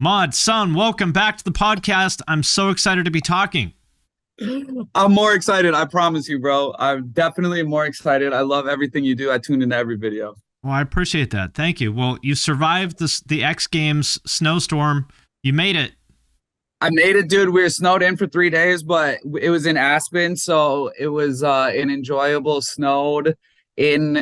Mod, son, welcome back to the podcast. I'm so excited to be talking. I'm more excited. I promise you, bro. I'm definitely more excited. I love everything you do. I tune into every video. Well, I appreciate that. Thank you. Well, you survived the X Games snowstorm. You made it. I made it, dude. We were snowed in for 3 days, but it was in Aspen, so it was an enjoyable snowed in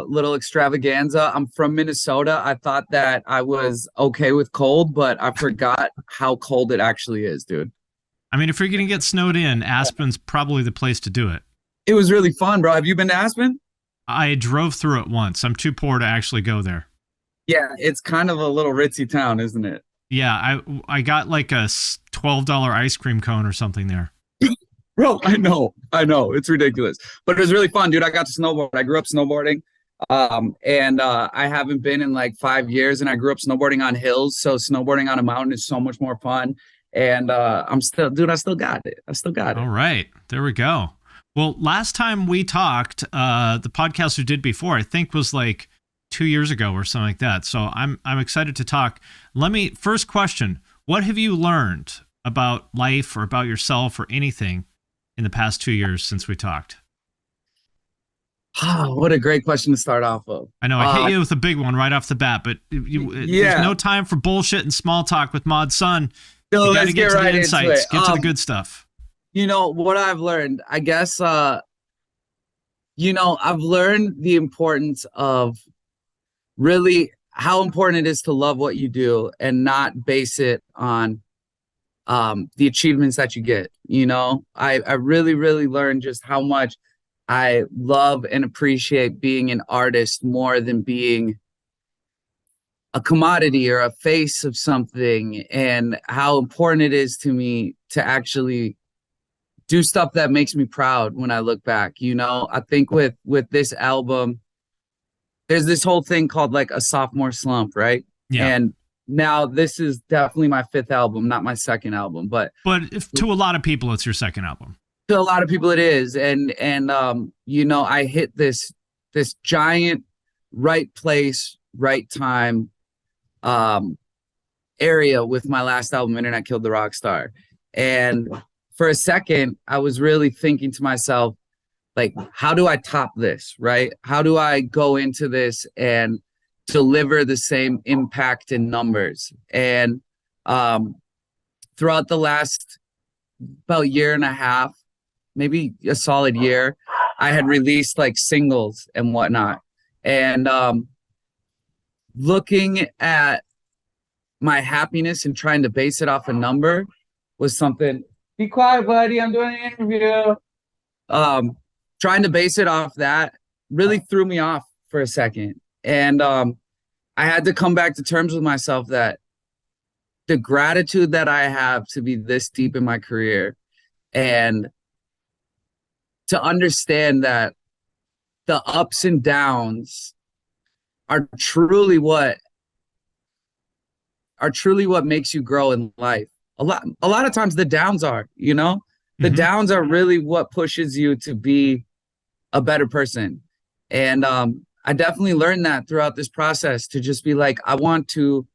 little extravaganza. I'm from Minnesota. I thought that I was okay with cold, but I forgot how cold it actually is, dude. I mean, if you're going to get snowed in, Aspen's probably the place to do it. It was really fun, bro. Have you been to Aspen? I drove through it once. I'm too poor to actually go there. Yeah, it's kind of a little ritzy town, isn't it? Yeah, I got like a $12 ice cream cone or something there. Bro, I know. It's ridiculous. But it was really fun, dude. I got to snowboard. I grew up snowboarding. And I haven't been in like 5 years, and I grew up snowboarding on hills. So snowboarding on a mountain is so much more fun. And I still got it. All right. There we go. Well, last time we talked, the podcast we did before, I think was like 2 years ago or something like that. So I'm excited to talk. First question, what have you learned about life or about yourself or anything in the past 2 years since we talked? Oh, what a great question to start off of. I know I hit you with a big one right off the bat, but there's no time for bullshit and small talk with Mod Son. So you let's get right into it. Get to the good stuff. You know, what I've learned, I guess, I've learned the importance of really how important it is to love what you do and not base it on the achievements that you get. I really, really learned just how much I love and appreciate being an artist more than being a commodity or a face of something, and how important it is to me to actually do stuff that makes me proud when I look back. I think with this album, there's this whole thing called like a sophomore slump, right? Yeah. And now this is definitely my fifth album, not my second album, but to a lot of people, it's your second album. To a lot of people, it is, and I hit this giant right place, right time area with my last album, Internet Killed the Rock Star. And for a second, I was really thinking to myself, like, how do I top this, right? How do I go into this and deliver the same impact and numbers? And throughout the last about year and a half, maybe a solid year, I had released like singles and whatnot. And looking at my happiness and trying to base it off a number was something. Be quiet, buddy. I'm doing an interview. Trying to base it off that really threw me off for a second. And I had to come back to terms with myself that the gratitude that I have to be this deep in my career and to understand that the ups and downs are truly what makes you grow in life. A lot of times the downs are, the downs are really what pushes you to be a better person. And I definitely learned that throughout this process, to just be like, I want to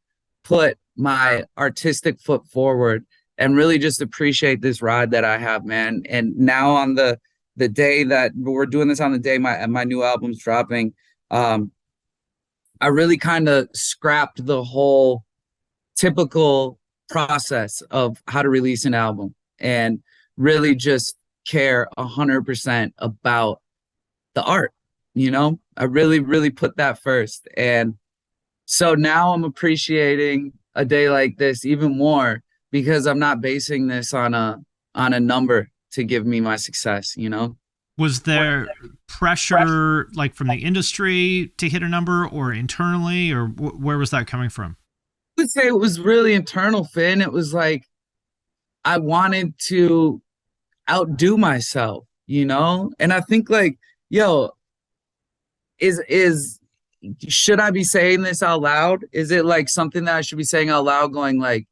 put my artistic foot forward and really just appreciate this ride that I have, man. And now on the day that we're doing this, on the day my new album's dropping, I really kind of scrapped the whole typical process of how to release an album and really just care 100% about the art. I really, really put that first. And so now I'm appreciating a day like this even more, because I'm not basing this on a number to give me my success. Was there pressure like from the industry to hit a number, or internally, or where was that coming from? I would say it was really internal, Finn. It was like I wanted to outdo myself, and I think like, should I be saying this out loud? Is it like something that I should be saying out loud, going like,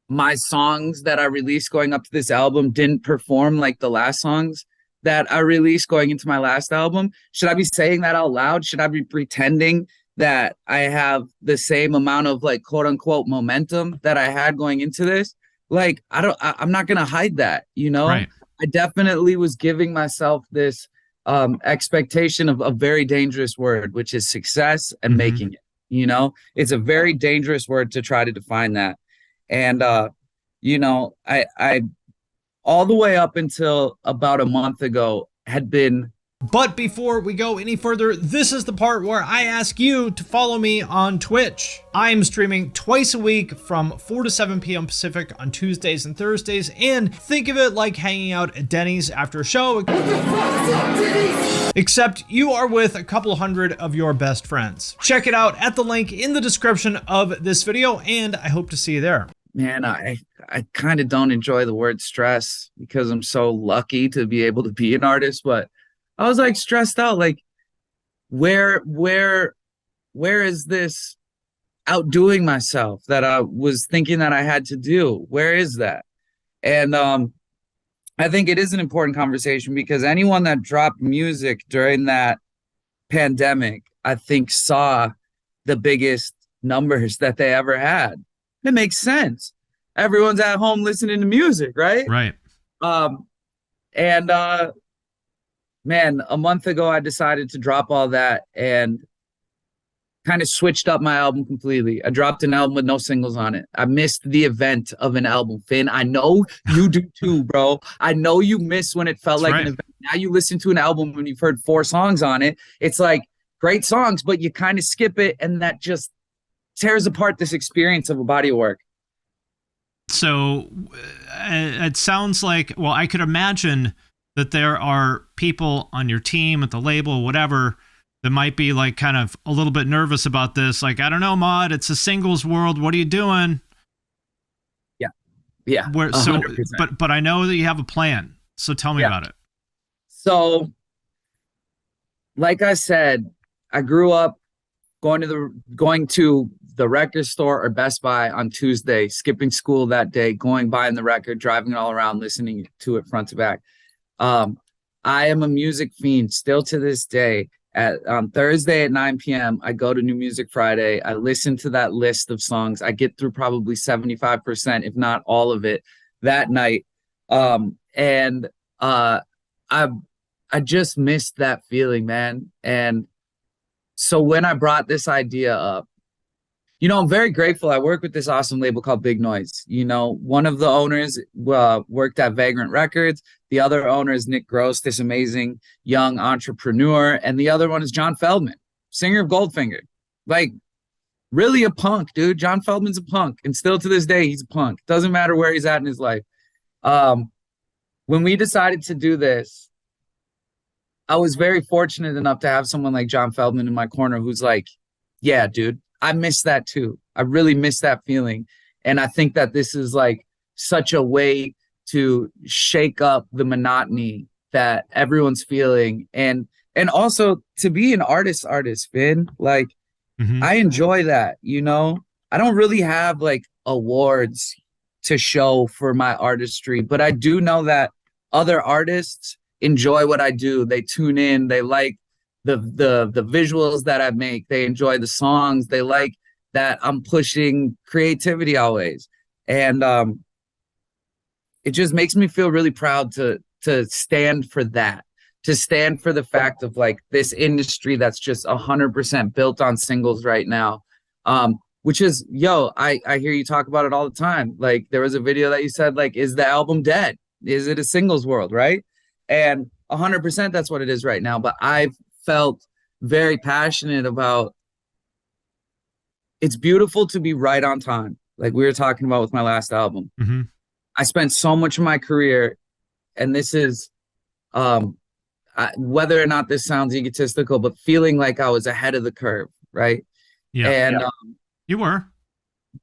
my songs that I released going up to this album didn't perform like the last songs that I released going into my last album? Should I be saying that out loud? Should I be pretending that I have the same amount of like quote unquote momentum that I had going into this. Like I'm not gonna hide that, you know. Right. I definitely was giving myself this expectation of a very dangerous word, which is success and Mm-hmm. making it. You know, it's a very dangerous word to try to define that. And you know, I all the way up until about a month ago had been. But before we go any further, this is the part where I ask you to follow me on Twitch. I'm streaming twice a week from 4 to 7 p.m. Pacific on Tuesdays and Thursdays, and think of it like hanging out at Denny's after a show. Except you are with a couple hundred of your best friends. Check it out at the link in the description of this video, and I hope to see you there. Man, I kind of don't enjoy the word stress because I'm so lucky to be able to be an artist, but I was like stressed out, like where is this outdoing myself that I was thinking that I had to do? Where is that? And I think it is an important conversation because anyone that dropped music during that pandemic, I think saw the biggest numbers that they ever had. It makes sense. Everyone's at home listening to music, right? Right. And man, a month ago, I decided to drop all that and kind of switched up my album completely. I dropped an album with no singles on it. I missed the event of an album, Finn. I know you do too, bro. I know you miss when it felt That's like right. an event. Now you listen to an album when you've heard 4 songs on it. It's like great songs, but you kind of skip it, and that just tears apart this experience of a body of work. So it sounds like, well, I could imagine that there are people on your team at the label, whatever, that might be like kind of a little bit nervous about this. Like, I don't know, Mod, it's a singles world. What are you doing? Yeah. So, 100%. but I know that you have a plan. So tell me about it. So, like I said, I grew up going to the record store or Best Buy on Tuesday, skipping school that day, going buying the record, driving it all around, listening to it front to back. I am a music fiend still to this day. On Thursday at 9 p.m., I go to New Music Friday. I listen to that list of songs. I get through probably 75%, if not all of it, that night. And I just missed that feeling, man. And so when I brought this idea up, you know, I'm very grateful. I work with this awesome label called Big Noise. You know, one of the owners worked at Vagrant Records. The other owner is Nick Gross, this amazing young entrepreneur. And the other one is John Feldman, singer of Goldfinger. Like, really a punk, dude. John Feldman's a punk. And still to this day, he's a punk. Doesn't matter where he's at in his life. When we decided to do this, I was very fortunate enough to have someone like John Feldman in my corner who's like, yeah, dude, I miss that too. I really miss that feeling. And I think that this is like such a way to shake up the monotony that everyone's feeling. And also to be an artist, Finn, like I enjoy that, you know. I don't really have like awards to show for my artistry, but I do know that other artists enjoy what I do. They tune in, they like the visuals that I make, they enjoy the songs, they like that I'm pushing creativity always. And it just makes me feel really proud to stand for that, to stand for the fact of like this industry that's just 100% built on singles right now. Which is, yo, I hear you talk about it all the time. Like there was a video that you said, like, is the album dead? Is it a singles world, right? And 100% that's what it is right now. But I've felt very passionate about, it's beautiful to be right on time. Like we were talking about with my last album. Mm-hmm. I spent so much of my career, and this is, whether or not this sounds egotistical, but feeling like I was ahead of the curve, right? Yeah. And you were.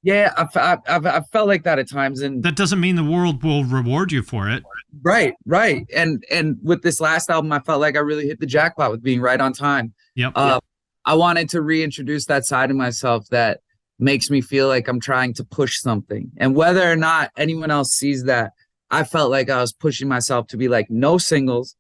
Yeah, I've felt like that at times, and that doesn't mean the world will reward you for it. Right. And with this last album, I felt like I really hit the jackpot with being right on time. Yep. I wanted to reintroduce that side of myself that makes me feel like I'm trying to push something. And whether or not anyone else sees that, I felt like I was pushing myself to be like, no singles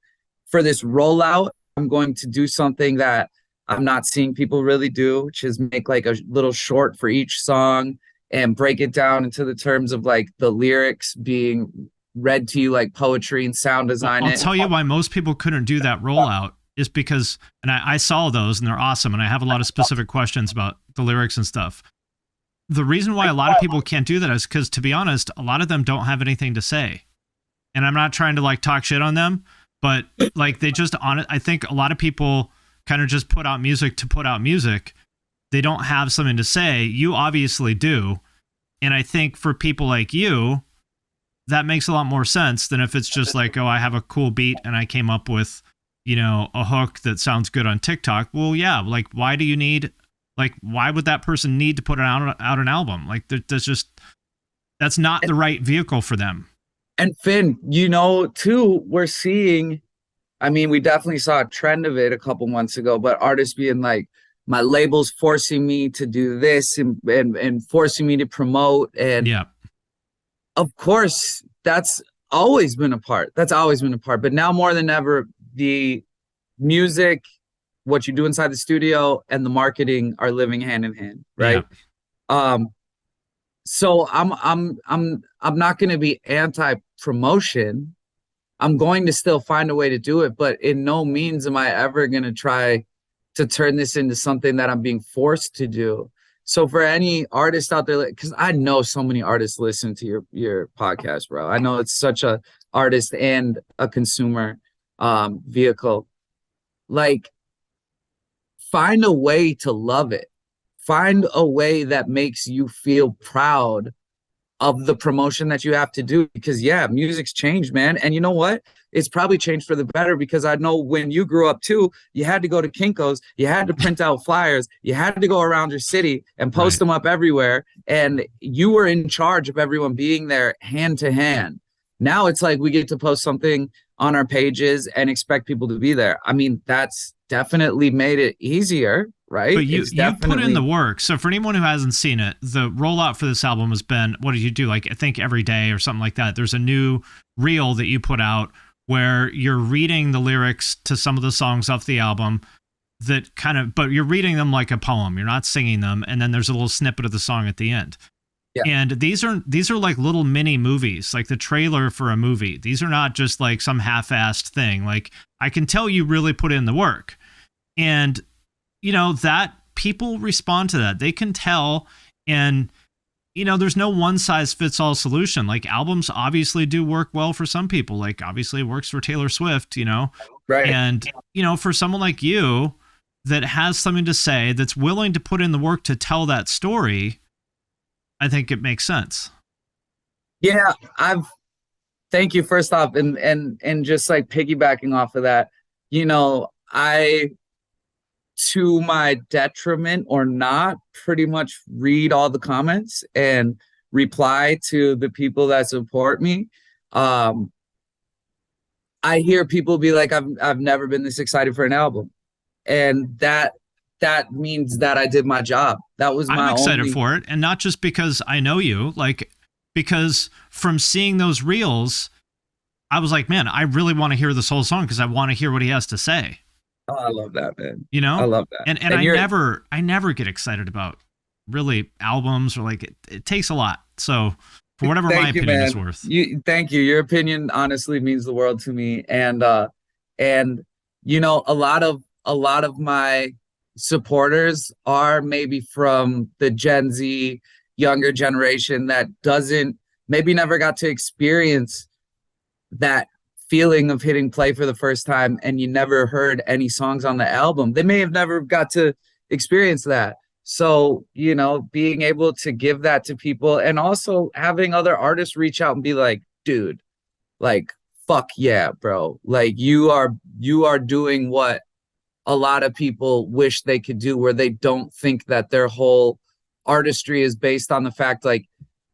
for this rollout. I'm going to do something that I'm not seeing people really do, which is make like a little short for each song and break it down into the terms of like the lyrics being read to you like poetry and sound Well, design I'll it. tell you why most people couldn't do that rollout is because, and I saw those and they're awesome. And I have a lot of specific questions about the lyrics and stuff. The reason why a lot of people can't do that is because, to be honest, a lot of them don't have anything to say. And I'm not trying to like talk shit on them, but like they just on it. I think a lot of people kind of just put out music to put out music. They don't have something to say. You obviously do. And I think for people like you, that makes a lot more sense than if it's just like, oh, I have a cool beat and I came up with, a hook that sounds good on TikTok. Well, yeah, like why do you need, like, why would that person need to put out an album? Like that's not the right vehicle for them. And Finn, too, we're seeing, I mean, we definitely saw a trend of it a couple months ago, but artists being like, my label's forcing me to do this and forcing me to promote. And yeah, of course, that's always been a part. That's always been a part. But now more than ever, the music, what you do inside the studio, and the marketing are living hand in hand, right? Yeah. So I'm not going to be anti-promotion. I'm going to still find a way to do it, but in no means am I ever going to try to turn this into something that I'm being forced to do. So for any artist out there, because I know so many artists listen to your podcast, bro. I know it's such a artist and a consumer vehicle. Like, find a way to love it. Find a way that makes you feel proud of the promotion that you have to do, because yeah, music's changed, man. And you know what? It's probably changed for the better, because I know when you grew up too, you had to go to Kinko's, you had to print out flyers, you had to go around your city and post them up everywhere. And you were in charge of everyone being there hand to hand. Now it's like we get to post something on our pages and expect people to be there. I mean, that's definitely made it easier, right? But you put in the work. So for anyone who hasn't seen it, the rollout for this album has been, what did you do? Like, I think every day or something like that. There's a new reel that you put out where you're reading the lyrics to some of the songs off the album that kind of, but you're reading them like a poem. You're not singing them. And then there's a little snippet of the song at the end. Yeah. And these are like little mini movies, like the trailer for a movie. These are not just like some half-assed thing. Like, I can tell you really put in the work. And, that people respond to that. They can tell. And, there's no one-size-fits-all solution. Like, albums obviously do work well for some people. Like, obviously it works for Taylor Swift, Right. And, for someone like you that has something to say, that's willing to put in the work to tell that story, I think it makes sense. Yeah, thank you first off, and just like piggybacking off of that, I, to my detriment or not, pretty much read all the comments and reply to the people that support me. I hear people be like, I've never been this excited for an album. And that means that I did my job. That was I'm excited for it. And not just because I know you, like, because from seeing those reels, I was like, man, I really want to hear this whole song because I want to hear what he has to say. Oh, I love that, man. I love that. And I never get excited about really albums, or like it takes a lot. So for whatever my opinion is worth. Thank you. Your opinion honestly means the world to me. And a lot of my supporters are maybe from the Gen Z younger generation that maybe never got to experience that feeling of hitting play for the first time, and you never heard any songs on the album. They may have never got to experience that. So, being able to give that to people, and also having other artists reach out and be like, dude, like, fuck yeah, bro. Like, you are doing what a lot of people wish they could do, where they don't think that their whole artistry is based on the fact, like,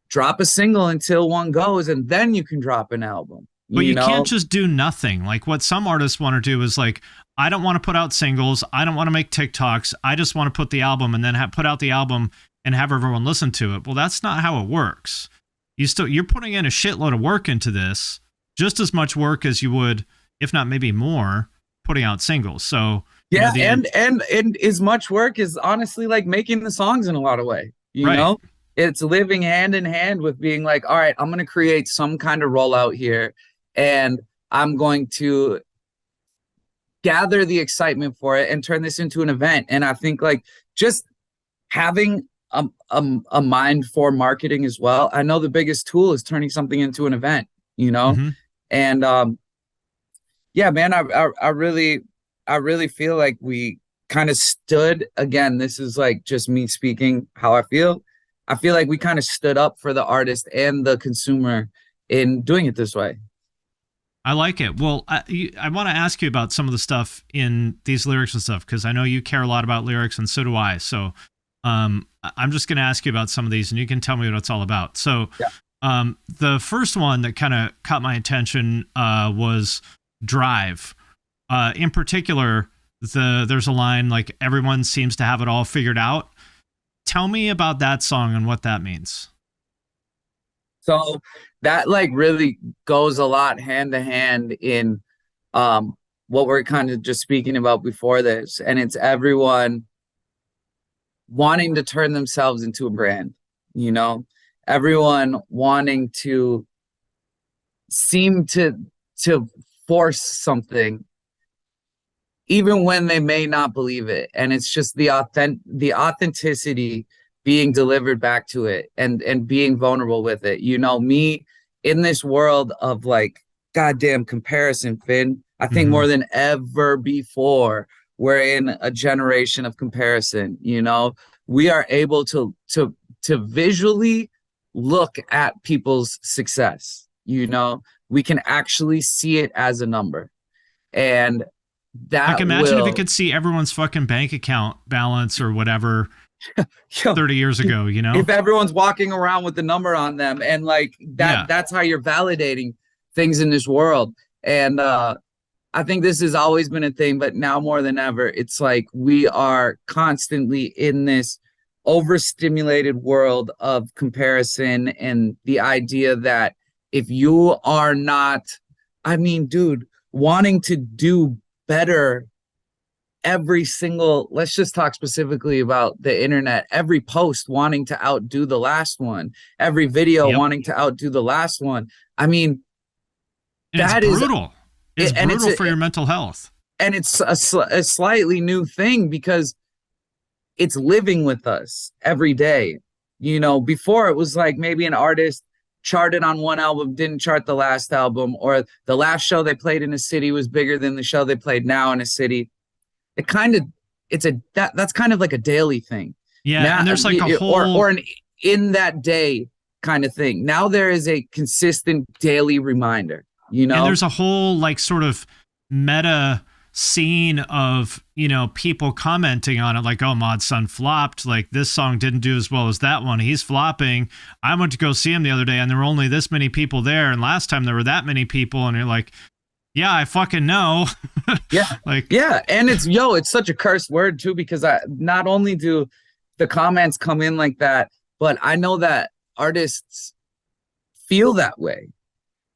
drop a single until one goes and then you can drop an album. But you can't just do nothing. Like, what some artists want to do is like, I don't want to put out singles. I don't want to make TikToks. I just want to put the album and then put out the album and have everyone listen to it. Well, that's not how it works. You're putting in a shitload of work into this, just as much work as you would, if not maybe more, putting out singles. So You know, Yeah, and as much work is honestly like making the songs in a lot of way. You right. know, it's living hand in hand with being like, all right, I'm gonna create some kind of rollout here, and I'm going to gather the excitement for it and turn this into an event. And I think like just having a mind for marketing as well. I know the biggest tool is turning something into an event, you know, Mm-hmm. and yeah, man, I really feel like we kind of stood again. This is like just me speaking how I feel. I feel like we kind of stood up for the artist and the consumer in doing it this way. I like it. Well, I want to ask you about some of the stuff in these lyrics and stuff, because I know you care a lot about lyrics, and so do I. So I'm just going to ask you about some of these, and you can tell me what it's all about. So Yeah. the first one that kind of caught my attention was Drive. In particular, there's a line like, everyone seems to have it all figured out. Tell me about that song and what that means. So that like really goes a lot hand to hand in what we're kind of just speaking about before this. And it's everyone wanting to turn themselves into a brand, you know, everyone wanting to seem to force something even when they may not believe it. And it's just the authenticity being delivered back to it, and being vulnerable with it. You know, me in this world of like goddamn comparison, Finn, I think Mm-hmm. more than ever before, we're in a generation of comparison. You know, we are able to visually look at people's success. You know, we can actually see it as a number. And Like, that imagine if you will, could see everyone's fucking bank account balance or whatever yo, 30 years ago, you know? if everyone's walking around with the number on them, and like Yeah. that's how you're validating things in this world. And I think this has always been a thing, but now more than ever, it's like we are constantly in this overstimulated world of comparison, and the idea that if you are not, I mean, dude, wanting to do better every single, let's just talk specifically about the internet, every post wanting to outdo the last one, every video Yep. wanting to outdo the last one. I mean, And it's that is, brutal. It's and brutal for your mental health. it's a slightly new thing because it's living with us every day. You know, before it was like maybe an artist charted on one album, didn't chart the last album, or the last show they played in a city was bigger than the show they played now in a city. It kind of, it's a that's kind of like a daily thing Yeah. now, And there's like a or whole, an in that day kind of thing. Now there is a consistent daily reminder, you and know. there's a whole like sort of meta scene of, you know, people commenting on it like, oh, Mod's son flopped, like this song didn't do as well as that one, he's flopping. I went to go see him the other day and there were only this many people there, and last time there were that many people, and you're like, yeah, I fucking know. Yeah, Like, yeah, and it's such a cursed word too, because I not only do the comments come in like that, but I know that artists feel that way.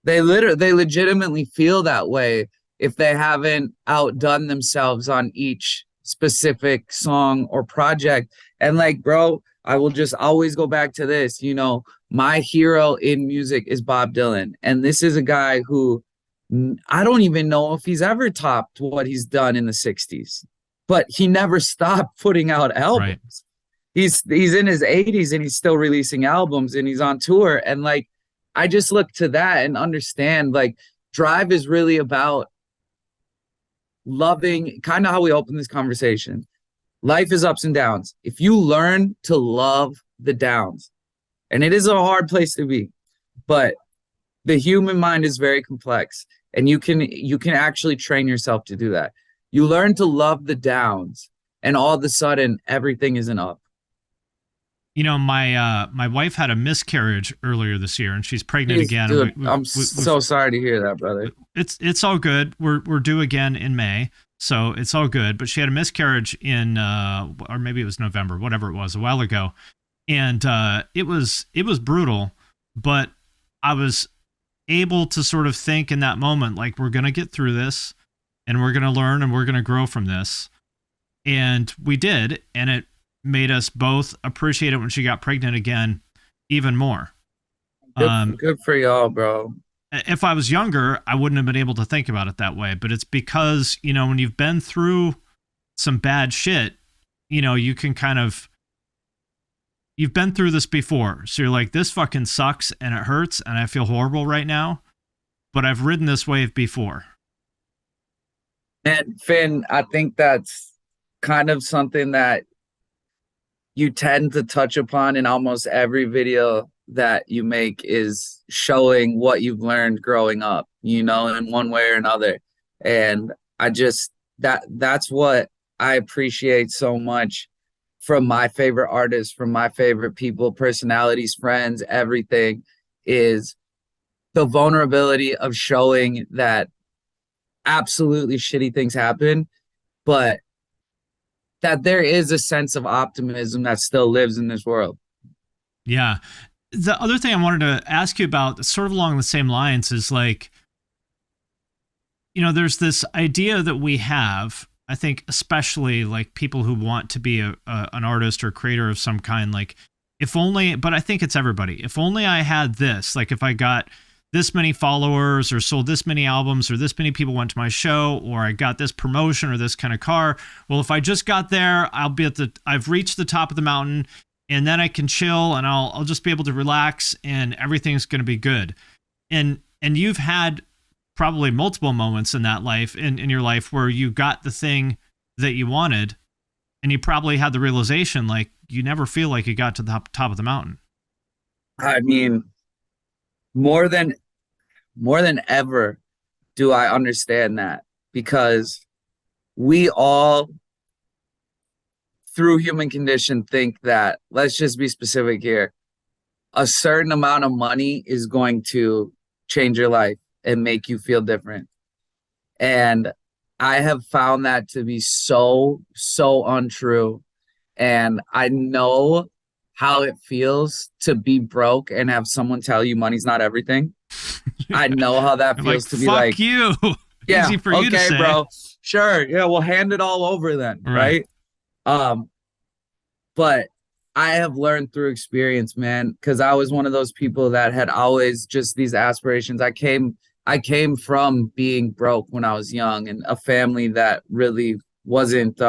They legitimately feel that way if they haven't outdone themselves on each specific song or project. And like, bro, I will just always go back to this. You know, my hero in music is Bob Dylan, and this is a guy who I don't even know if he's ever topped what he's done in the 60s, but he never stopped putting out right. albums. He's in his 80s and he's still releasing albums and he's on tour. And like, I just look to that and understand like Drive is really about loving, kind of how we open this conversation. Life is ups and downs. If you learn to love the downs, and it is a hard place to be, but the human mind is very complex, and you can actually train yourself to do that. You learn to love the downs, and all of a sudden everything is an up. You know, my wife had a miscarriage earlier this year, and she's pregnant Jeez, again. dude, And I'm so sorry to hear that, brother. it's all good. We're due again in May, so it's all good. But she had a miscarriage in or maybe it was November, whatever it was, a while ago, and it was brutal. But I was able to sort of think in that moment, like, we're gonna get through this, and we're gonna learn, and we're gonna grow from this. And we did, and it made us both appreciate it when she got pregnant again even more. Good for y'all, bro. If I was younger, I wouldn't have been able to think about it that way. But it's because, when you've been through some bad shit, you can you've been through this before. So you're like, this fucking sucks and it hurts and I feel horrible right now. But I've ridden this wave before. And Finn, I think that's kind of something that you tend to touch upon in almost every video that you make, is showing what you've learned growing up, in one way or another. And that's what I appreciate so much from my favorite artists, from my favorite people, personalities, friends, everything, is the vulnerability of showing that absolutely shitty things happen, but that there is a sense of optimism that still lives in this world. Yeah. The other thing I wanted to ask you about, sort of along the same lines, is like, there's this idea that we have, I think, especially like people who want to be an artist or creator of some kind, like, if only, but I think it's everybody. If only I had this, like if I got this many followers or sold this many albums or this many people went to my show or I got this promotion or this kind of car. Well, if I just got there, I've reached the top of the mountain and then I can chill and I'll just be able to relax and everything's going to be good. And you've had probably multiple moments in that life, in your life, where you got the thing that you wanted and you probably had the realization, like, you never feel like you got to the top of the mountain. I mean, more than ever do I understand that, because we all, through human condition, think that, let's just be specific here, a certain amount of money is going to change your life and make you feel different. And I have found that to be so untrue. And I know how it feels to be broke and have someone tell you money's not everything. I know how that feels, to be like, fuck you. Yeah, easy for you to say. bro. Sure. Yeah, we'll hand it all over then. Right. But I have learned through experience, man, because I was one of those people that had always just these aspirations. I came from being broke when I was young, and a family that really wasn't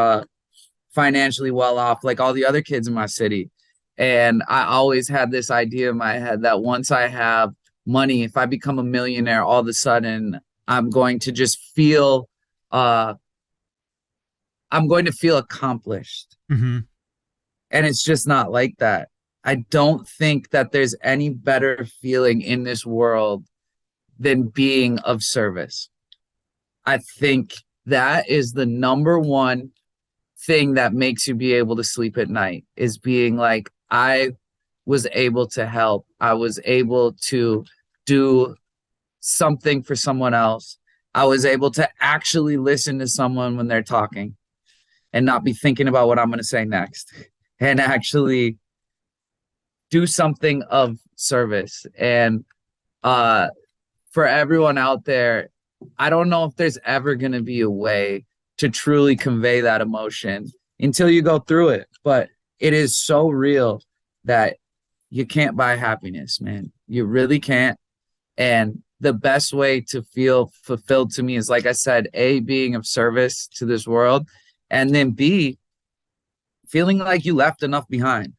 financially well off like all the other kids in my city. And I always had this idea in my head that once I have money, if I become a millionaire, all of a sudden I'm going to just feel accomplished. Mm-hmm. And it's just not like that. I don't think that there's any better feeling in this world than being of service. I think that is the number one thing that makes you be able to sleep at night, is being like, I was able to help. I was able to do something for someone else. I was able to actually listen to someone when they're talking and not be thinking about what I'm going to say next, and actually do something of service. And for everyone out there, I don't know if there's ever going to be a way to truly convey that emotion until you go through it. But it is so real that you can't buy happiness, man. You really can't. And the best way to feel fulfilled to me is, like I said, A, being of service to this world, and then B, feeling like you left enough behind.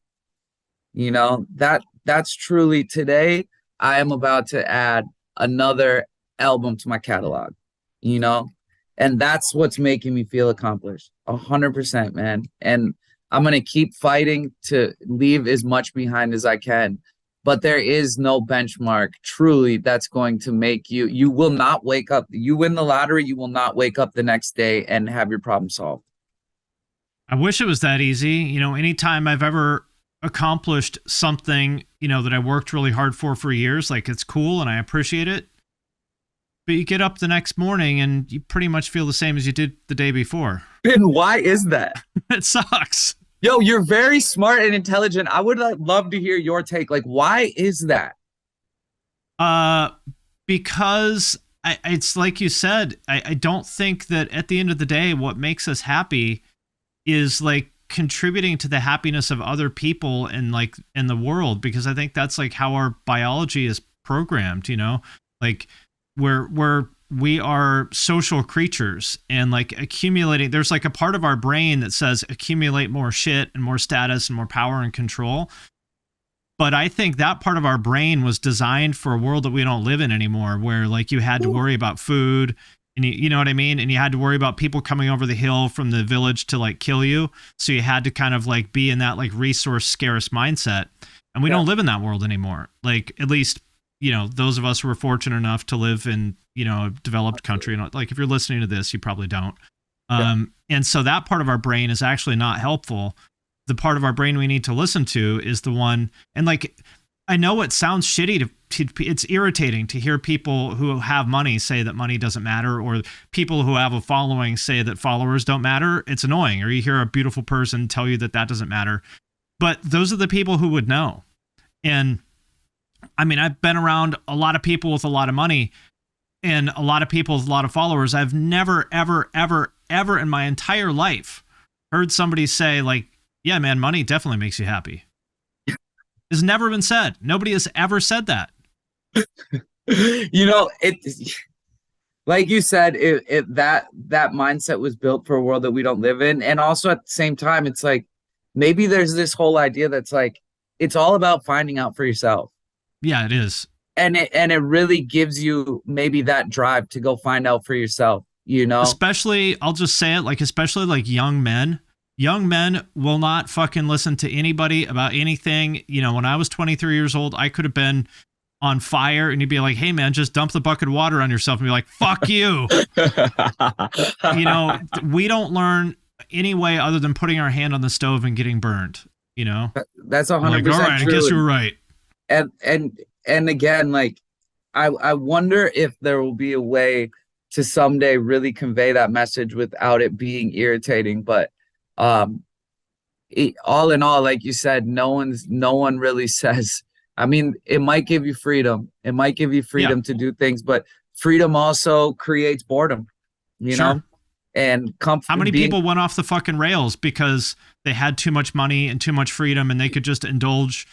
That's truly, today I am about to add another album to my catalog, and that's what's making me feel accomplished 100%, man. And I'm going to keep fighting to leave as much behind as I can. But there is no benchmark truly that's going to make you will not wake up. You win the lottery, you will not wake up the next day and have your problem solved. I wish it was that easy. Anytime I've ever accomplished something, that I worked really hard for years, like, it's cool and I appreciate it. But you get up the next morning and you pretty much feel the same as you did the day before. And why is that? It sucks. Yo, you're very smart and intelligent. I would love to hear your take. Like, why is that? Because it's like you said, I don't think that at the end of the day, what makes us happy is like contributing to the happiness of other people and like in the world, because I think that's like how our biology is programmed, you know, like we are social creatures, and like accumulating, there's like a part of our brain that says accumulate more shit and more status and more power and control. But I think that part of our brain was designed for a world that we don't live in anymore, where like you had to worry about food, and you know what I mean? And you had to worry about people coming over the hill from the village to like kill you. So you had to kind of like be in that like resource scarce mindset. And we don't live in that world anymore. Like, at least, you know, those of us who are fortunate enough to live in, you know, a developed country. And like, if you're listening to this, you probably don't. And so that part of our brain is actually not helpful. The part of our brain we need to listen to is the one, and like, I know it sounds shitty it's irritating to hear people who have money say that money doesn't matter, or people who have a following say that followers don't matter. It's annoying. Or you hear a beautiful person tell you that that doesn't matter. But those are the people who would know. And I mean, I've been around a lot of people with a lot of money and a lot of people with a lot of followers. I've never, ever, ever, ever in my entire life heard somebody say like, yeah, man, money definitely makes you happy. It's never been said. Nobody has ever said that. You know, it, like you said, that mindset was built for a world that we don't live in. And also at the same time, it's like, maybe there's this whole idea that's like, it's all about finding out for yourself. Yeah, it is. And it really gives you maybe that drive to go find out for yourself, you know? Especially, I'll just say it, like, especially like young men. Young men will not fucking listen to anybody about anything. You know, when I was 23 years old, I could have been on fire and you'd be like, hey man, just dump the bucket of water on yourself, and be like, fuck you. You know, we don't learn any way other than putting our hand on the stove and getting burned, you know? That's 100% like, all right, true. I guess you're right. And again, like, I wonder if there will be a way to someday really convey that message without it being irritating. But all in all, like you said, no one really says, I mean, it might give you freedom. It might give you freedom to do things, but freedom also creates boredom, you know? And how many people went off the fucking rails because they had too much money and too much freedom and they could just indulge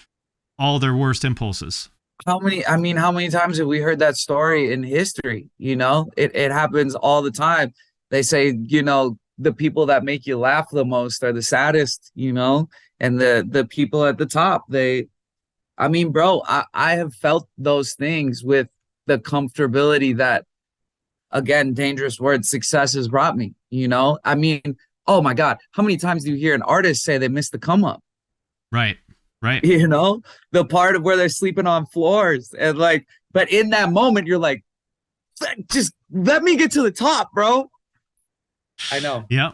all their worst impulses? How many times have we heard that story in history? You know, it happens all the time. They say, you know, the people that make you laugh the most are the saddest, you know, and the people at the top, I mean, bro, I have felt those things with the comfortability that, again, dangerous word, success has brought me, you know? I mean, oh my God, how many times do you hear an artist say they missed the come up? Right. You know, the part of where they're sleeping on floors and like, but in that moment, you're like, just let me get to the top, bro. I know. Yeah.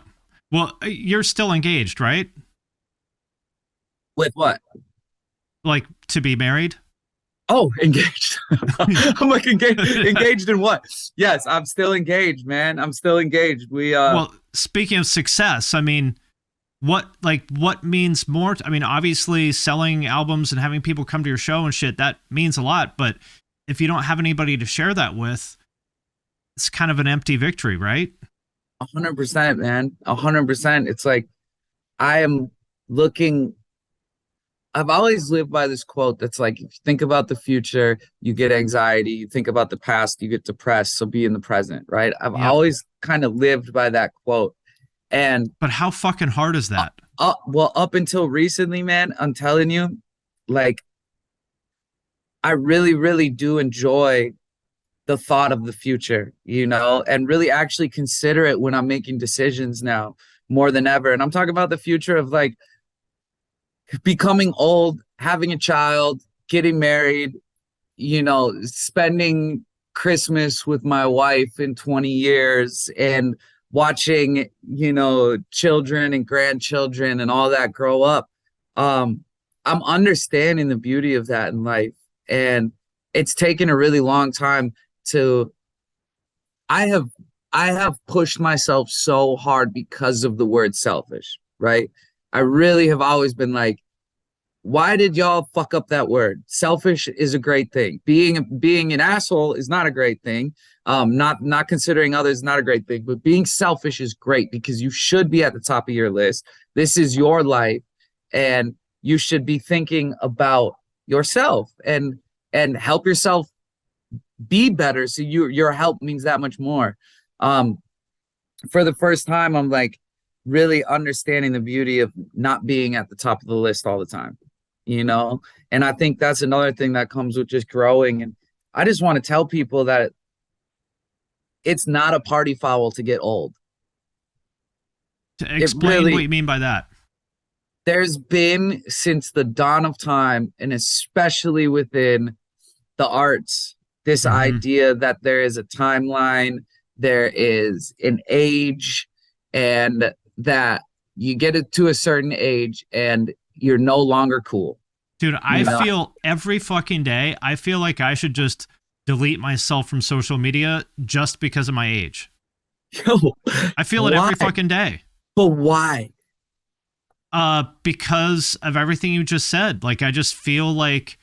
Well, you're still engaged, right? With what? Like, to be married? Oh, engaged. I'm like, engaged in what? Yes, I'm still engaged, man. I'm still engaged. Well, speaking of success, I mean, what means more? I mean, obviously selling albums and having people come to your show and shit, that means a lot. But if you don't have anybody to share that with, it's kind of an empty victory, right? 100%, man. 100%. It's like, I've always lived by this quote that's like, if you think about the future, you get anxiety. You think about the past, you get depressed. So be in the present, right? I've always kind of lived by that quote. But how fucking hard is that? Well, up until recently, man, I'm telling you, like, I really, really do enjoy the thought of the future, you know, and really actually consider it when I'm making decisions now more than ever. And I'm talking about the future of like becoming old, having a child, getting married, you know, spending Christmas with my wife in 20 years and watching, you know, children and grandchildren and all that grow up. I'm understanding the beauty of that in life. And it's taken a really long time I have pushed myself so hard because of the word selfish, right? I really have always been like, Why did y'all fuck up that word? Selfish is a great thing. Being an asshole is not a great thing. Not considering others is not a great thing, but being selfish is great because you should be at the top of your list. This is your life, and you should be thinking about yourself and help yourself be better. So your help means that much more. Um, for the first time, I'm like really understanding the beauty of not being at the top of the list all the time, you know? And I think that's another thing that comes with just growing. And I just want to tell people that it's not a party foul to get old. To explain what you mean by that. There's been since the dawn of time, and especially within the arts, this idea that there is a timeline, there is an age, and that you get it to a certain age and you're no longer cool. Dude, I feel every fucking day, I feel like I should just delete myself from social media just because of my age. Yo, I feel it every fucking day. But why? Because of everything you just said. Like, I feel like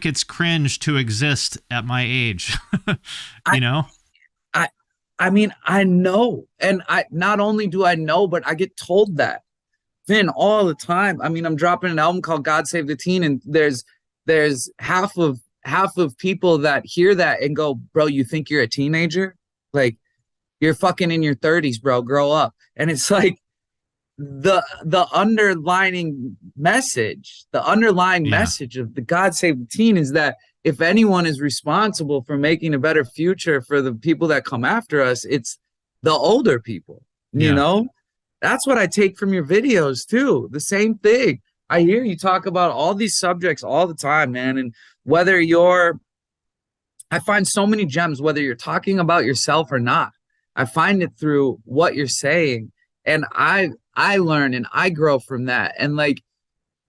it's cringe to exist at my age. You know? I mean, I know. And not only do I know, but I get told that. Finn, all the time. I mean, I'm dropping an album called God Save the Teen, and there's half of people that hear that and go, bro, you think you're a teenager? Like, you're fucking in your 30s, bro. Grow up. And it's like the underlying message of the God Save the Teen is that if anyone is responsible for making a better future for the people that come after us, it's the older people, you know? That's what I take from your videos too. The same thing. I hear you talk about all these subjects all the time, man. And I find so many gems, whether you're talking about yourself or not. I find it through what you're saying. And I learn and I grow from that. And like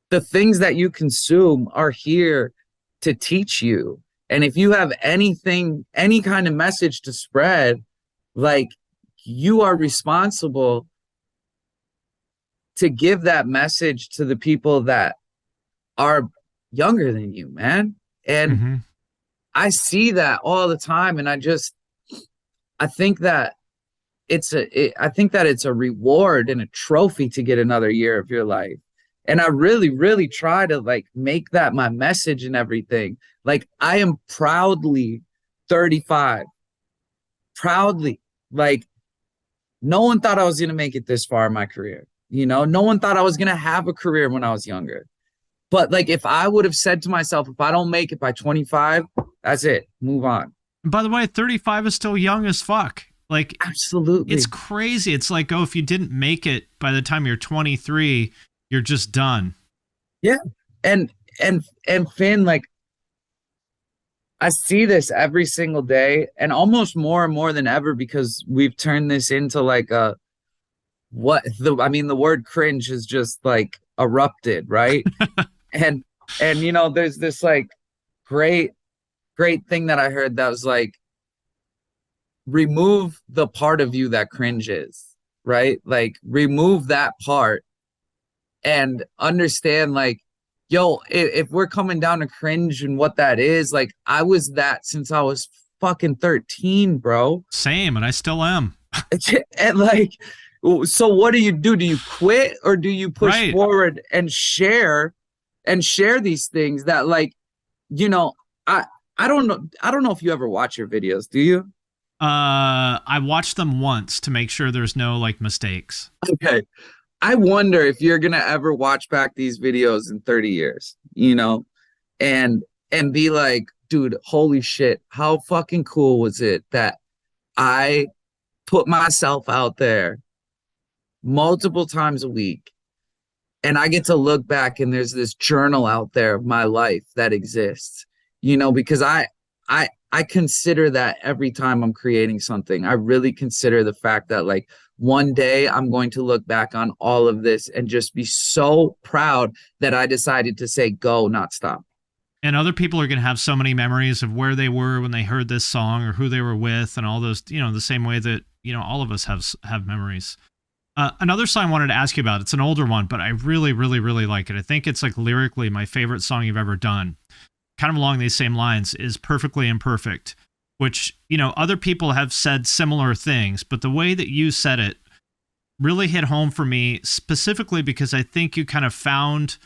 the things that you consume are here to teach you. And if you have anything, any kind of message to spread, like you are responsible to give that message to the people that are younger than you, man. And I see that all the time. And I think that it's a reward and a trophy to get another year of your life. And I really, really try to like make that my message and everything. Like I am proudly 35. Proudly. Like no one thought I was going to make it this far in my career. You know, no one thought I was going to have a career when I was younger. But like if I would have said to myself, if I don't make it by 25, that's it. Move on. By the way, 35 is still young as fuck. Like, absolutely. It's crazy. It's like, oh, if you didn't make it by the time you're 23, you're just done. Yeah. And Finn, like, I see this every single day and almost more and more than ever because we've turned this into like the word cringe is just like erupted, right? and you know, there's this like great thing that I heard that was like, remove the part of you that cringes, right? Like remove that part and understand like, yo, if we're coming down to cringe and what that is, like I was that since I was fucking 13, bro. Same, and I still am. And like, so what do? Do you quit or do you push forward and share these things that like, you know, I don't know if you ever watch your videos. Do you? I watched them once to make sure there's no like mistakes. Okay. I wonder if you're going to ever watch back these videos in 30 years, you know, and be like, dude, holy shit. How fucking cool was it that I put myself out there multiple times a week and I get to look back and there's this journal out there of my life that exists, you know, because I consider that every time I'm creating something. I really consider the fact that like one day I'm going to look back on all of this and just be so proud that I decided to say go, not stop. And other people are going to have so many memories of where they were when they heard this song or who they were with and all those, you know, the same way that, you know, all of us have memories. Another song I wanted to ask you about, it's an older one, but I really, really, really like it. I think it's like lyrically my favorite song you've ever done. Kind of along these same lines is Perfectly Imperfect, which, you know, other people have said similar things, but the way that you said it really hit home for me, specifically because I think you kind of found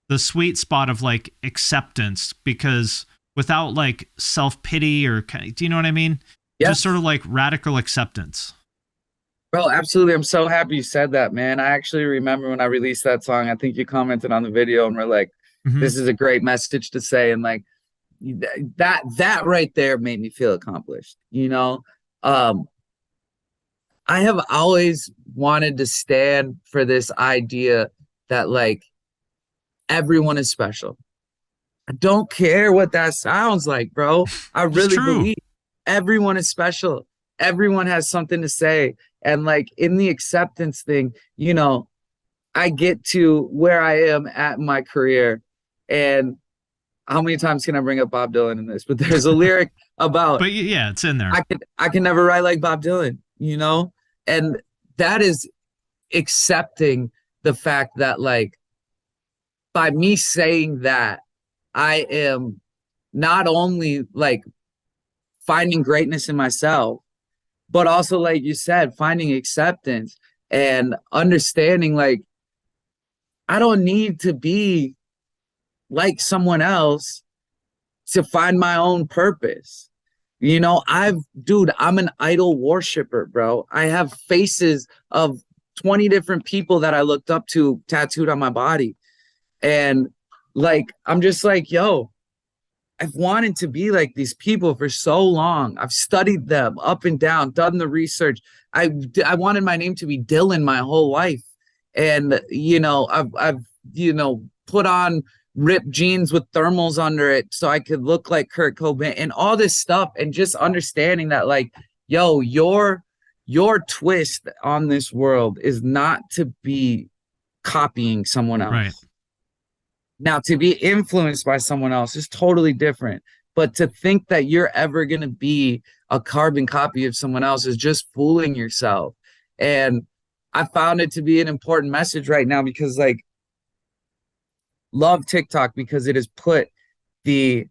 the sweet spot of like acceptance, because without like self-pity or do you know what I mean? Yeah. Just sort of like radical acceptance. Bro, absolutely. I'm so happy you said that, man. I actually remember when I released that song, I think you commented on the video and were like, this is a great message to say. And like that right there made me feel accomplished. You know, I have always wanted to stand for this idea that like everyone is special. I don't care what that sounds like, bro. I really believe everyone is special. Everyone has something to say. And like in the acceptance thing, you know, I get to where I am at my career. And how many times can I bring up Bob Dylan in this? But there's a lyric about, but yeah, it's in there. I can never write like Bob Dylan, you know? And that is accepting the fact that like by me saying that, I am not only like finding greatness in myself, but also, like you said, finding acceptance and understanding like I don't need to be like someone else to find my own purpose. You know, I'm an idol worshiper, bro. I have faces of 20 different people that I looked up to tattooed on my body. And like, I'm just like, yo, I've wanted to be like these people for so long. I've studied them up and down, done the research. I wanted my name to be Dylan my whole life. And, you know, I've put on ripped jeans with thermals under it so I could look like Kurt Cobain and all this stuff. And just understanding that like, yo, your twist on this world is not to be copying someone else. Right. Now, to be influenced by someone else is totally different. But to think that you're ever going to be a carbon copy of someone else is just fooling yourself. And I found it to be an important message right now because, like, love TikTok because it has put the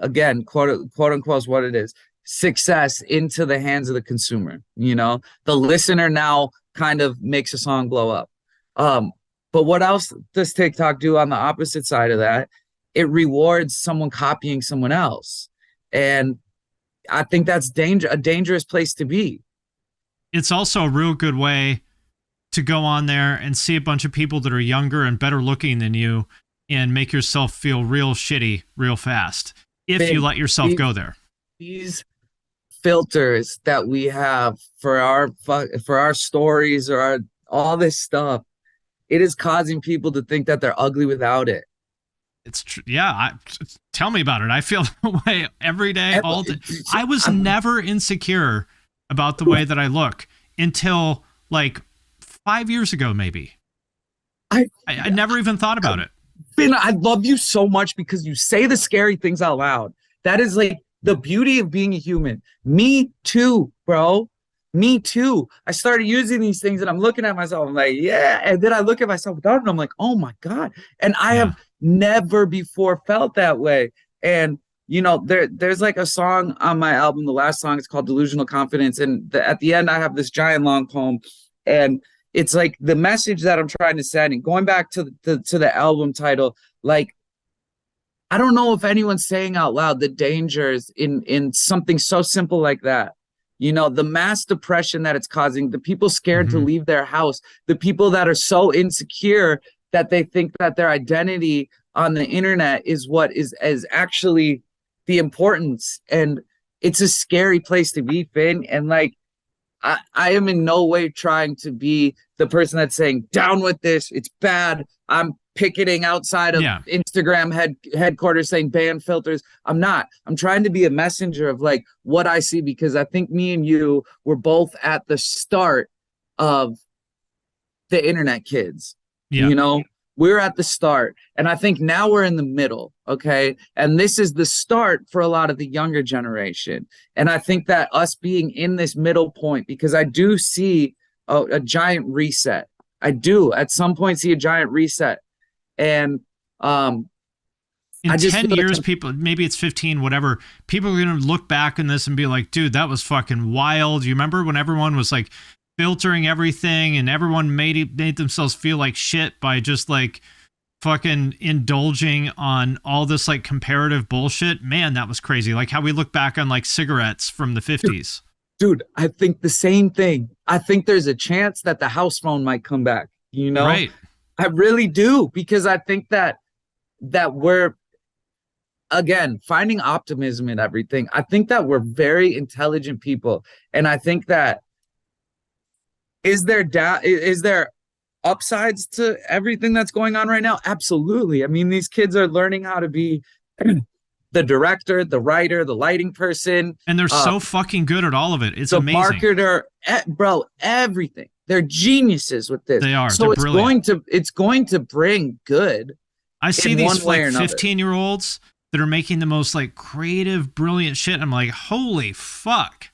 again, quote unquote, is what it is, success into the hands of the consumer. You know, the listener now kind of makes a song blow up. But what else does TikTok do on the opposite side of that? It rewards someone copying someone else. And I think that's a dangerous place to be. It's also a real good way to go on there and see a bunch of people that are younger and better looking than you and make yourself feel real shitty real fast if you let yourself go there. These filters that we have for our stories or all this stuff, it is causing people to think that they're ugly without it. It's true. Yeah. Tell me about it. I feel that way every day, all day. I was never insecure about the way that I look until like 5 years ago, maybe. I never even thought about it. Finn, I love you so much because you say the scary things out loud. That is like the beauty of being a human. Me too, bro. Me too. I started using these things and I'm looking at myself. I'm like, yeah. And then I look at myself without it and I'm like, oh my God. And I have never before felt that way. And, you know, there's like a song on my album. The last song is called Delusional Confidence. And at the end, I have this giant long poem. And it's like the message that I'm trying to send. And going back to the album title, like, I don't know if anyone's saying out loud the dangers in something so simple like that. You know, the mass depression that it's causing, the people scared to leave their house, the people that are so insecure that they think that their identity on the internet is what is actually the importance. And it's a scary place to be, Finn. And like, I am in no way trying to be the person that's saying, down with this, it's bad. I'm picketing outside of Instagram headquarters saying ban filters. I'm not. I'm trying to be a messenger of like what I see, because I think me and you were both at the start of the internet kids. You know, we're at the start. And I think now we're in the middle. Okay. And this is the start for a lot of the younger generation. And I think that us being in this middle point, because I do see a giant reset. I do at some point see a giant reset. And in I just 10 years, people, maybe it's 15, whatever, people are going to look back on this and be like, dude, that was fucking wild. You remember when everyone was like filtering everything and everyone made themselves feel like shit by just like fucking indulging on all this like comparative bullshit? Man, that was crazy. Like how we look back on like cigarettes from the 50s. Dude, I think the same thing. I think there's a chance that the house phone might come back, you know? Right. I really do, because I think that we're, again, finding optimism in everything. I think that we're very intelligent people. And I think that is there upsides to everything that's going on right now? Absolutely. I mean, these kids are learning how to be the director, the writer, the lighting person. And they're so fucking good at all of it. It's the amazing. Marketer, bro, everything. They're geniuses with this. They are. So it's going to bring good. I see these like 15-year-olds that are making the most like creative, brilliant shit. I'm like, holy fuck.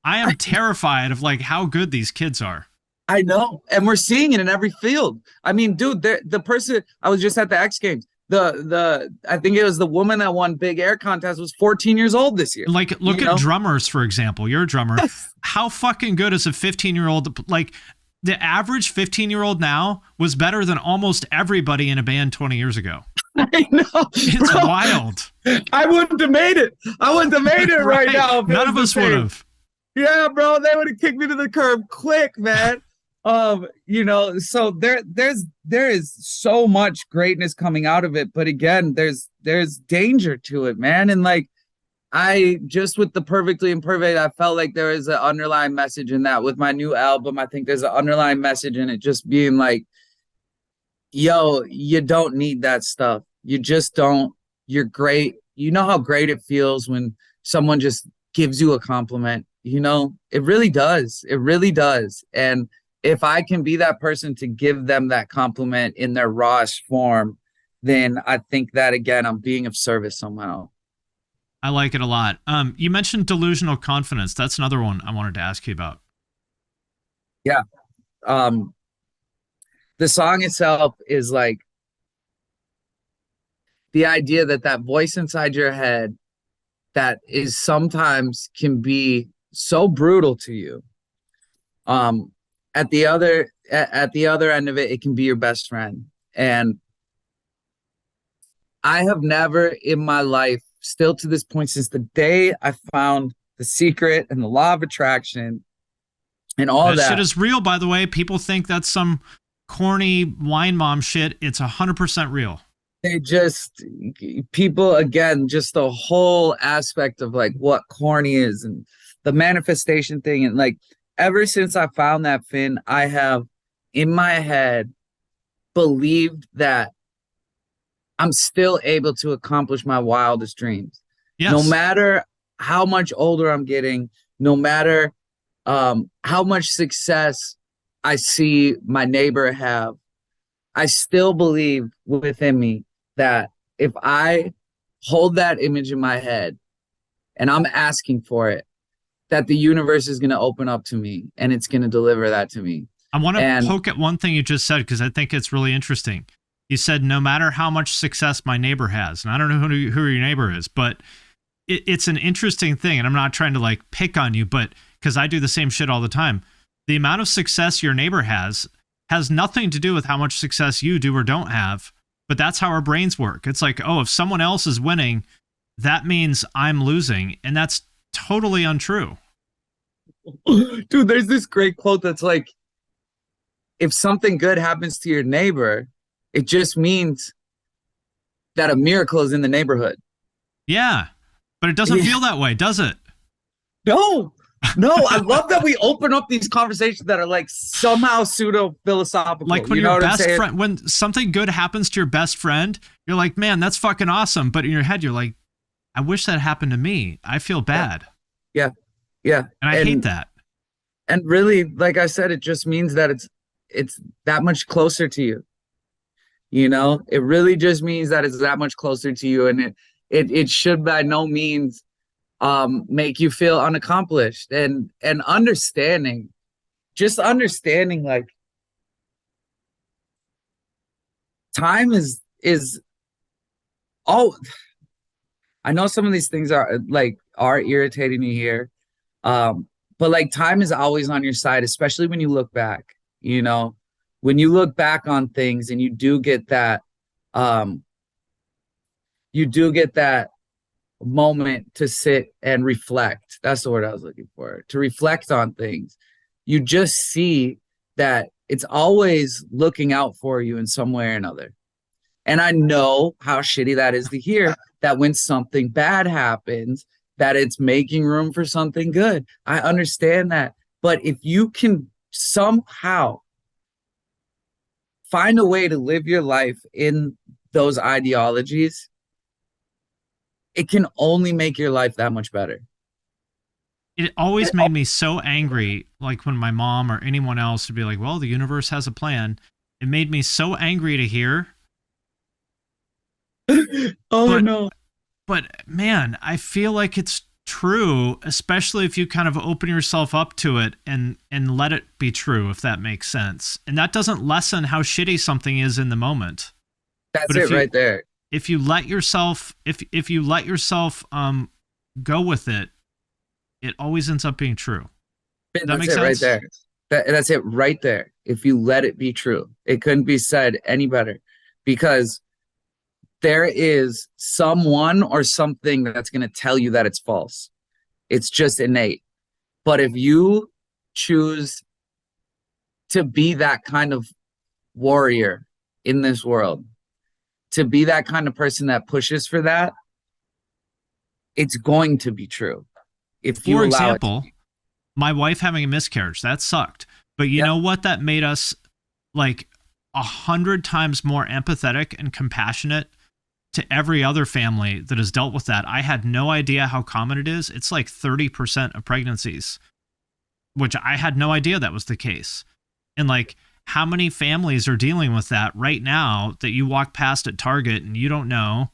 I am terrified of like how good these kids are. I know. And we're seeing it in every field. I mean, dude, the person, I was just at the X Games. I think it was the woman that won Big Air contest was 14 years old this year. Like, look at drummers, for example. You're a drummer. How fucking good is a 15-year-old? Like, the average 15-year-old now was better than almost everybody in a band 20 years ago. I know. It's wild. I wouldn't have made it. I wouldn't have made it right now. None of us would have. Yeah, bro. They would have kicked me to the curb quick, man. You know, so there is so much greatness coming out of it. But again, there's danger to it, man. And like, I just with the Perfectly Imperfect, I felt like there is an underlying message in that. With my new album, I think there's an underlying message in it, just being like, yo, you don't need that stuff. You just don't. You're great. You know how great it feels when someone just gives you a compliment. You know, it really does. It really does. And if I can be that person to give them that compliment in their rawest form, then I think that, again, I'm being of service somehow. I like it a lot. You mentioned delusional confidence. That's another one I wanted to ask you about. Yeah. The song itself is like the idea that voice inside your head that is sometimes can be so brutal to you. At the other end of it, it can be your best friend. And I have never in my life, still to this point, since the day I found The Secret and the law of attraction and all that shit is real, by the way. People think that's some corny wine mom shit. It's 100% real. They just, people, again, just the whole aspect of like what corny is and the manifestation thing. And like, ever since I found that, Finn, I have in my head believed that I'm still able to accomplish my wildest dreams. Yes. No matter how much older I'm getting, no matter how much success I see my neighbor have, I still believe within me that if I hold that image in my head and I'm asking for it, that the universe is going to open up to me and it's going to deliver that to me. I want to poke at one thing you just said, because I think it's really interesting. You said, no matter how much success my neighbor has, and I don't know who your neighbor is, but it's an interesting thing. And I'm not trying to like pick on you, but because I do the same shit all the time. The amount of success your neighbor has nothing to do with how much success you do or don't have. But that's how our brains work. It's like, oh, if someone else is winning, that means I'm losing. And that's totally untrue. Dude, there's this great quote that's like, if something good happens to your neighbor, it just means that a miracle is in the neighborhood. Yeah, but it doesn't feel that way, does it? No, I love that we open up these conversations that are like somehow pseudo philosophical. Like when your best friend, when something good happens to your best friend, you're like, man, that's fucking awesome. But in your head, you're like, I wish that happened to me. I feel bad. Yeah. And I hate that. And really, like I said, it just means that it's that much closer to you. You know, it really just means that it's that much closer to you, and it should by no means make you feel unaccomplished. And understanding, just understanding, like, time is oh, I know some of these things are irritating to hear. But like, time is always on your side, especially when you look back, you know, when you look back on things and um, you do get that moment to sit and reflect. That's the word I was looking for, to reflect on things. You just see that it's always looking out for you in some way or another. And I know how shitty that is to hear, that when something bad happens, that it's making room for something good. I understand that. But if you can somehow find a way to live your life in those ideologies, it can only make your life that much better. It always made me so angry, like when my mom or anyone else would be like, well, the universe has a plan. It made me so angry to hear. Oh But no. but man, I feel like it's true, especially if you kind of open yourself up to it and let it be true, if that makes sense. And that doesn't lessen how shitty something is in the moment. That's But it right there. if you let yourself if you let yourself go with it, it always ends up being true. Does that That's make it right sense? there. That's it right there. If you let it be true, it couldn't be said any better, because there is someone or something that's going to tell you that it's false. It's just innate. But if you choose to be that kind of warrior in this world, to be that kind of person that pushes for that, it's going to be true if you For allow it. example, my wife having a miscarriage, that sucked. But you Yeah, know what? That made us like 100 times more empathetic and compassionate to every other family that has dealt with that. I had no idea how common it is. It's like 30% of pregnancies, which I had no idea that was the case. And like, how many families are dealing with that right now that you walk past at Target and you don't know,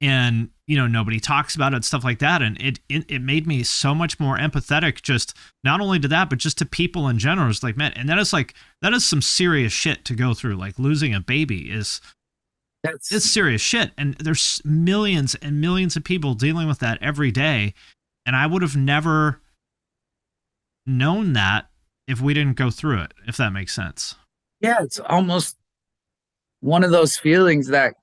and you know, nobody talks about it, stuff like that. And it made me so much more empathetic, just not only to that, but just to people in general. It's like, man, and that is some serious shit to go through. Like, losing a baby is, that's it's serious shit. And there's millions and millions of people dealing with that every day. And I would have never known that if we didn't go through it, if that makes sense. yeah, it's almost one of those feelings that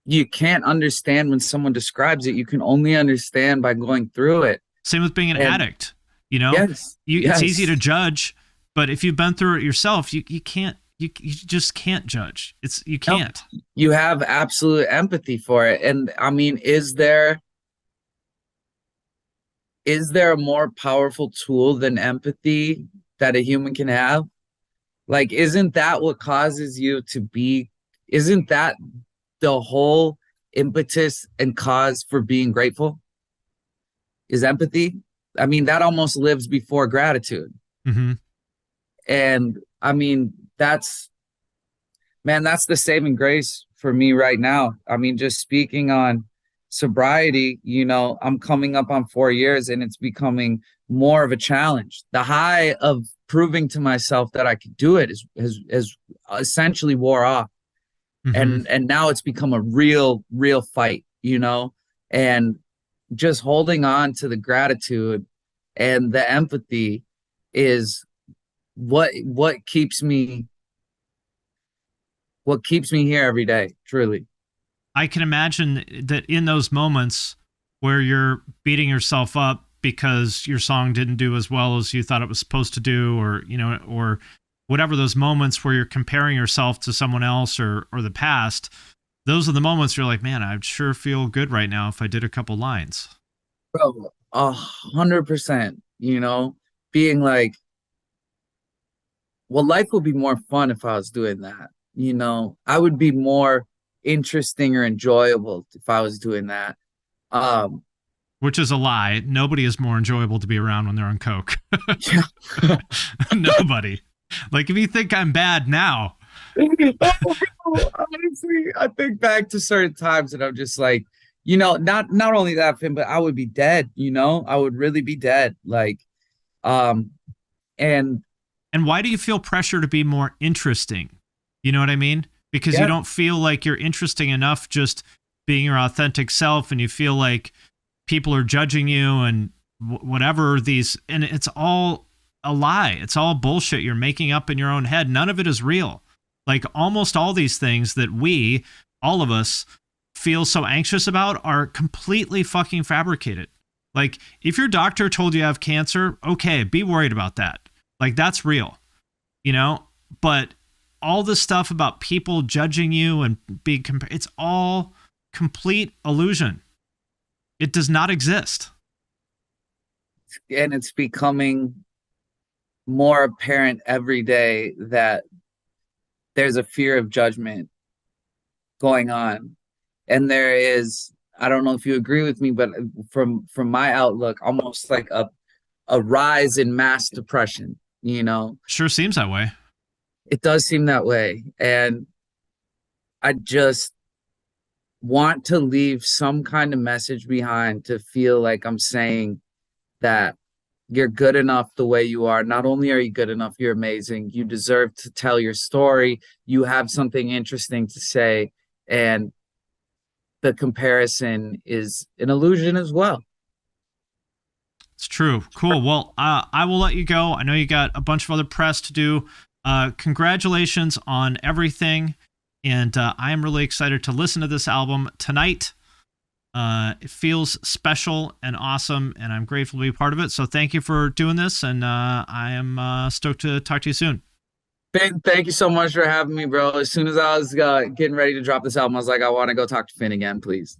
you can't understand when someone describes it. You can only understand by going through it. Same with being an And addict. You know, yes, it's easy to yes. judge, but if you've been through it yourself, you can't, you just can't judge. You No, can't. you have absolute empathy for it. And I mean, is there a more powerful tool than empathy that a human can have? Like, isn't that what causes you to be, isn't that the whole impetus and cause for being grateful? Is empathy? I mean, that almost lives before gratitude. Mm-hmm. And I mean, that's the saving grace for me right now. I mean, just speaking on sobriety, I'm coming up on 4 years, and it's becoming more of a challenge. The high of proving to myself that I could do it has essentially wore off. Mm-hmm. And now it's become a real fight. And just holding on to the gratitude and the empathy is what keeps me here every day, truly. I can imagine that in those moments where you're beating yourself up because your song didn't do as well as you thought it was supposed to do, or, you know, or whatever, those moments where you're comparing yourself to someone else or the past, those are the moments you're like, man, I'd sure feel good right now if I did a couple lines. Bro, 100%, being like, well, life would be more fun if I was doing that. I would be more interesting or enjoyable if I was doing that. Um, Which is a lie. Nobody is more enjoyable to be around when they're on coke. yeah. Nobody. Like, if you think I'm bad now, Honestly, I think back to certain times and I'm just like, not only that, Finn, but I would be dead, I would really be dead. Like, um, and And why do you feel pressure to be more interesting? You know what I mean? Because you yeah, don't feel like you're interesting enough just being your authentic self, and you feel like people are judging you and whatever these, and it's all a lie. It's all bullshit you're making up in your own head. None of it is real. Like almost all these things that all of us, feel so anxious about are completely fucking fabricated. Like if your doctor told you have cancer, okay, be worried about that. Like that's real, you know? But all this stuff about people judging you and being it's all complete illusion. It does not exist. and it's becoming more apparent every day that there's a fear of judgment going on. And there is, I don't know if you agree with me, but from my outlook, almost like a rise in mass depression. Sure seems that way. It does seem that way. And I just want to leave some kind of message behind to feel like I'm saying that you're good enough the way you are. Not only are you good enough, you're amazing. You deserve to tell your story. You have something interesting to say. And the comparison is an illusion as well. It's true. Cool. Well, I will let you go. I know you got a bunch of other press to do. Congratulations on everything. And I am really excited to listen to this album tonight. It feels special and awesome, and I'm grateful to be part of it. So thank you for doing this, and I am stoked to talk to you soon. Ben, thank you so much for having me, bro. As soon as I was getting ready to drop this album, I was like, I want to go talk to Finn again, please.